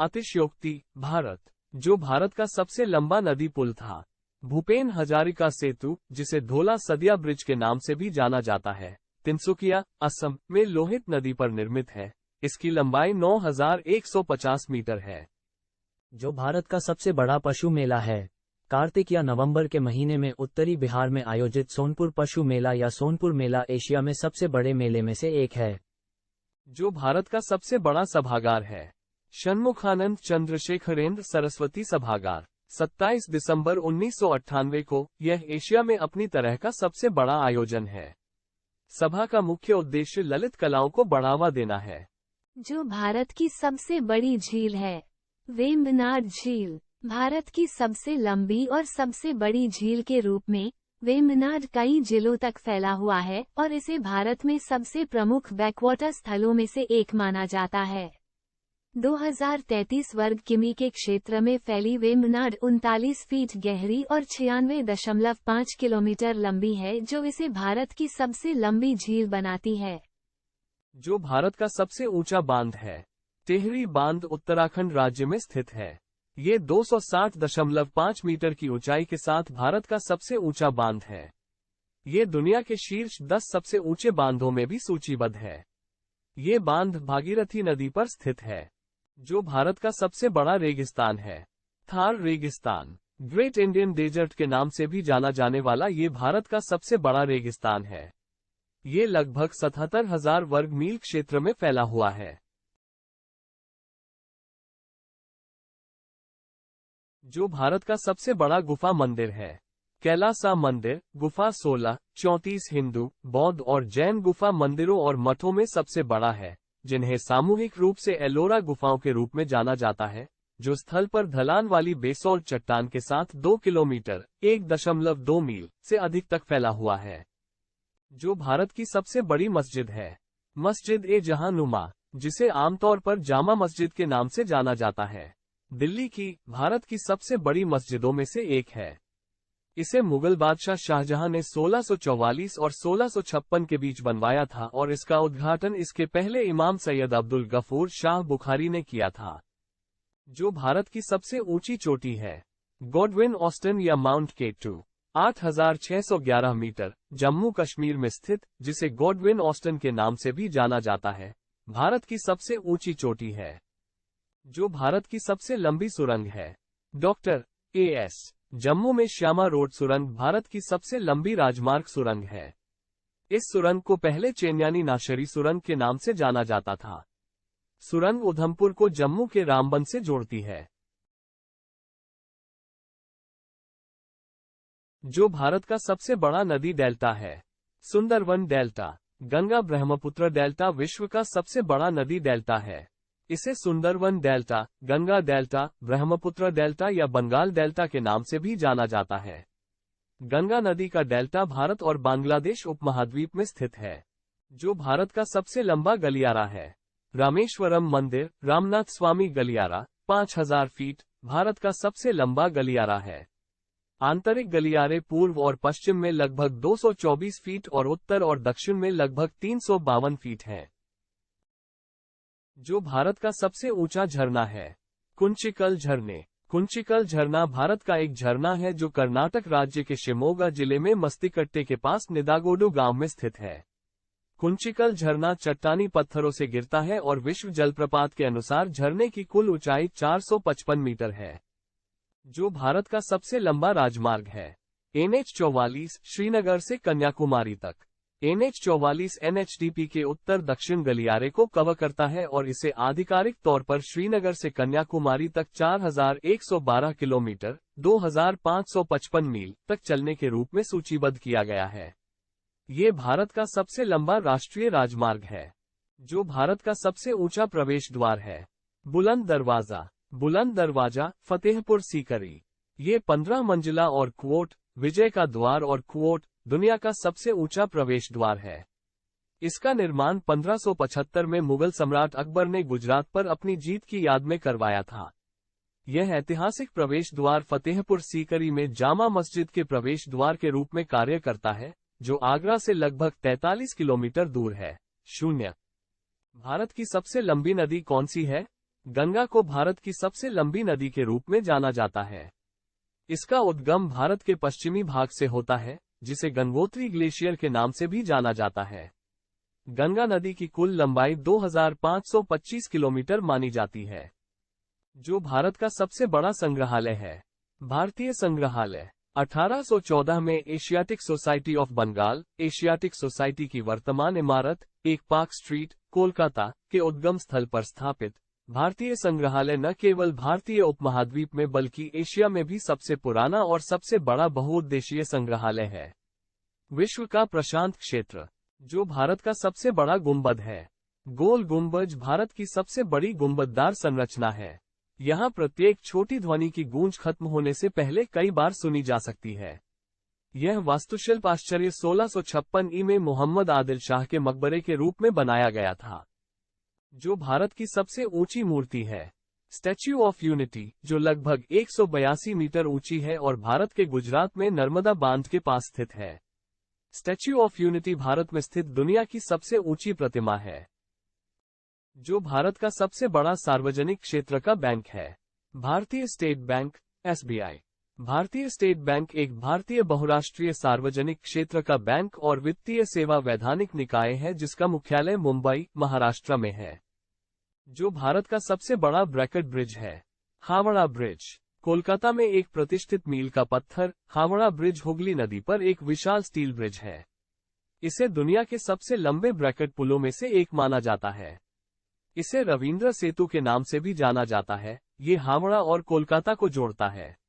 अतिशयोक्ति भारत, जो भारत का सबसे लंबा नदी पुल था। भूपेन हजारिका सेतु, जिसे धोला सदिया ब्रिज के नाम से भी जाना जाता है, तिनसुकिया, असम में लोहित नदी पर निर्मित है। इसकी लंबाई 9150 मीटर है। जो भारत का सबसे बड़ा पशु मेला है। कार्तिक या नवंबर के महीने में उत्तरी बिहार में आयोजित सोनपुर पशु मेला या सोनपुर मेला एशिया में सबसे बड़े मेले में से एक है। जो भारत का सबसे बड़ा सभागार है। षण्मुखानंद चंद्रशेखरेंद्र सरस्वती सभागार, 27 दिसंबर 1998 को, यह एशिया में अपनी तरह का सबसे बड़ा आयोजन है। सभा का मुख्य उद्देश्य ललित कलाओं को बढ़ावा देना है। जो भारत की सबसे बड़ी झील है। वेम्बनाड झील, भारत की सबसे लंबी और सबसे बड़ी झील के रूप में वेम्बनाड कई जिलों तक फैला हुआ है और इसे भारत में सबसे प्रमुख बैकवाटर स्थलों में से एक माना जाता है। 2033 वर्ग किमी के क्षेत्र में फैली वेम्बनाड 39 फीट गहरी और 96.5 किलोमीटर लंबी है, जो इसे भारत की सबसे लंबी झील बनाती है। जो भारत का सबसे ऊंचा बांध है। टेहरी बांध उत्तराखंड राज्य में स्थित है। ये 260.5 मीटर की ऊंचाई के साथ भारत का सबसे ऊंचा बांध है। ये दुनिया के शीर्ष 10 सबसे ऊंचे बांधों में भी सूचीबद्ध है। ये बांध भागीरथी नदी पर स्थित है। जो भारत का सबसे बड़ा रेगिस्तान है। थार रेगिस्तान, ग्रेट इंडियन डेजर्ट के नाम से भी जाना जाने वाला ये भारत का सबसे बड़ा रेगिस्तान है। ये लगभग 77,000 वर्ग मील क्षेत्र में फैला हुआ है। जो भारत का सबसे बड़ा गुफा मंदिर है। कैलासा मंदिर, गुफा 16, 34 हिंदू, बौद्ध और जैन गुफा मंदिरों और मठों में सबसे बड़ा है, जिन्हें सामूहिक रूप से एलोरा गुफाओं के रूप में जाना जाता है, जो स्थल पर ढलान वाली बेसोल्ट चट्टान के साथ 2 किलोमीटर 1.2 मील से अधिक तक फैला हुआ है। जो भारत की सबसे बड़ी मस्जिद है। मस्जिद ए जहां नुमा, जिसे आमतौर पर जामा मस्जिद के नाम से जाना जाता है, दिल्ली की भारत की सबसे बड़ी मस्जिदों में से एक है। इसे मुगल बादशाह शाहजहां ने 1644 और 1656 के बीच बनवाया था और इसका उद्घाटन इसके पहले इमाम सैयद अब्दुल गफूर शाह बुखारी ने किया था। जो भारत की सबसे ऊंची चोटी है। गॉडविन ऑस्टन या माउंट केटू, 8611 मीटर, जम्मू कश्मीर में स्थित, जिसे गॉडविन ऑस्टन के नाम से भी जाना जाता है, भारत की सबसे ऊंची चोटी है। जो भारत की सबसे लंबी सुरंग है। Doctor AS. जम्मू में श्यामा रोड सुरंग भारत की सबसे लंबी राजमार्ग सुरंग है। इस सुरंग को पहले चेन्यानी नाशरी सुरंग के नाम से जाना जाता था। सुरंग उधमपुर को जम्मू के रामबन से जोड़ती है। जो भारत का सबसे बड़ा नदी डेल्टा है। सुंदरवन डेल्टा, गंगा ब्रह्मपुत्र डेल्टा विश्व का सबसे बड़ा नदी डेल्टा है। इसे Sundarban delta, Ganga delta, Brahmaputra delta या बंगाल डेल्टा के नाम से भी जाना जाता है। गंगा नदी का डेल्टा भारत और बांग्लादेश उपमहाद्वीप में स्थित है। जो भारत का सबसे लंबा गलियारा है। रामेश्वरम मंदिर, रामनाथ स्वामी गलियारा, 5000 फीट, भारत का सबसे लंबा गलियारा है। आंतरिक गलियारे पूर्व और पश्चिम में लगभग 224 फीट और उत्तर और दक्षिण में लगभग 352 फीट हैं। जो भारत का सबसे ऊंचा झरना है। कुंचिकल झरने, कुंचिकल झरना भारत का एक झरना है जो कर्नाटक राज्य के शिमोगा जिले में मस्तिकट्टे के पास निदागोडु गांव में स्थित है। कुंचिकल झरना चट्टानी पत्थरों से गिरता है और विश्व जलप्रपात के अनुसार झरने की कुल ऊंचाई 455 मीटर है। जो भारत का सबसे लंबा राजमार्ग है। NH 44, श्रीनगर से कन्याकुमारी तक। NH 44 NHDP के उत्तर दक्षिण गलियारे को कवर करता है और इसे आधिकारिक तौर पर श्रीनगर से कन्याकुमारी तक 4112 किलोमीटर 2555 मील तक चलने के रूप में सूचीबद्ध किया गया है। ये भारत का सबसे लंबा राष्ट्रीय राजमार्ग है। जो भारत का सबसे ऊंचा प्रवेश द्वार है। बुलंद दरवाजा, बुलंद दरवाजा, फतेहपुर सीकरी। ये 15 मंजिला और क्वोट, विजय का द्वार और क्वोट, दुनिया का सबसे ऊंचा प्रवेश द्वार है। इसका निर्माण 1575 में मुगल सम्राट अकबर ने गुजरात पर अपनी जीत की याद में करवाया था। यह ऐतिहासिक प्रवेश द्वार फतेहपुर सीकरी में जामा मस्जिद के प्रवेश द्वार के रूप में कार्य करता है, जो आगरा से लगभग 43 किलोमीटर दूर है। 0। भारत की सबसे लंबी नदी कौन सी है? गंगा को भारत की सबसे लंबी नदी के रूप में जाना जाता है। इसका उद्गम भारत के पश्चिमी भाग से होता है, जिसे गंगोत्री ग्लेशियर के नाम से भी जाना जाता है। गंगा नदी की कुल लंबाई 2525 किलोमीटर मानी जाती है। जो भारत का सबसे बड़ा संग्रहालय है। भारतीय संग्रहालय 1814 में Asiatic Society of Bengal, Asiatic Society की वर्तमान इमारत, एक पार्क स्ट्रीट, कोलकाता के उद्गम स्थल पर स्थापित भारतीय संग्रहालय न केवल भारतीय उपमहाद्वीप में बल्कि एशिया में भी सबसे पुराना और सबसे बड़ा बहुउद्देशीय संग्रहालय है। विश्व का प्रशांत क्षेत्र। जो भारत का सबसे बड़ा गुंबद है। गोल गुंबज भारत की सबसे बड़ी गुंबददार संरचना है। यहाँ प्रत्येक छोटी ध्वनि की गूंज खत्म होने से पहले कई बार सुनी जा सकती है। यह वास्तुशिल्प आश्चर्य 1656 ई में मोहम्मद आदिल शाह के मकबरे के रूप में बनाया गया था। जो भारत की सबसे ऊंची मूर्ति है। स्टैच्यू ऑफ यूनिटी, जो लगभग 182 मीटर ऊंची है और भारत के गुजरात में नर्मदा बांध के पास स्थित है। स्टैच्यू ऑफ यूनिटी भारत में स्थित दुनिया की सबसे ऊंची प्रतिमा है। जो भारत का सबसे बड़ा सार्वजनिक क्षेत्र का बैंक है। भारतीय स्टेट बैंक, SBI। भारतीय स्टेट बैंक एक भारतीय बहुराष्ट्रीय सार्वजनिक क्षेत्र का बैंक और वित्तीय सेवा वैधानिक निकाय है जिसका मुख्यालय मुंबई, महाराष्ट्र में है। जो भारत का सबसे बड़ा ब्रैकेट ब्रिज है। हावड़ा ब्रिज। कोलकाता में एक प्रतिष्ठित मील का पत्थर, हावड़ा ब्रिज हुगली नदी पर एक विशाल स्टील ब्रिज है। इसे दुनिया के सबसे लंबे ब्रैकेट पुलों में से एक माना जाता है। इसे रविंद्र सेतु के नाम से भी जाना जाता है। ये हावड़ा और कोलकाता को जोड़ता है।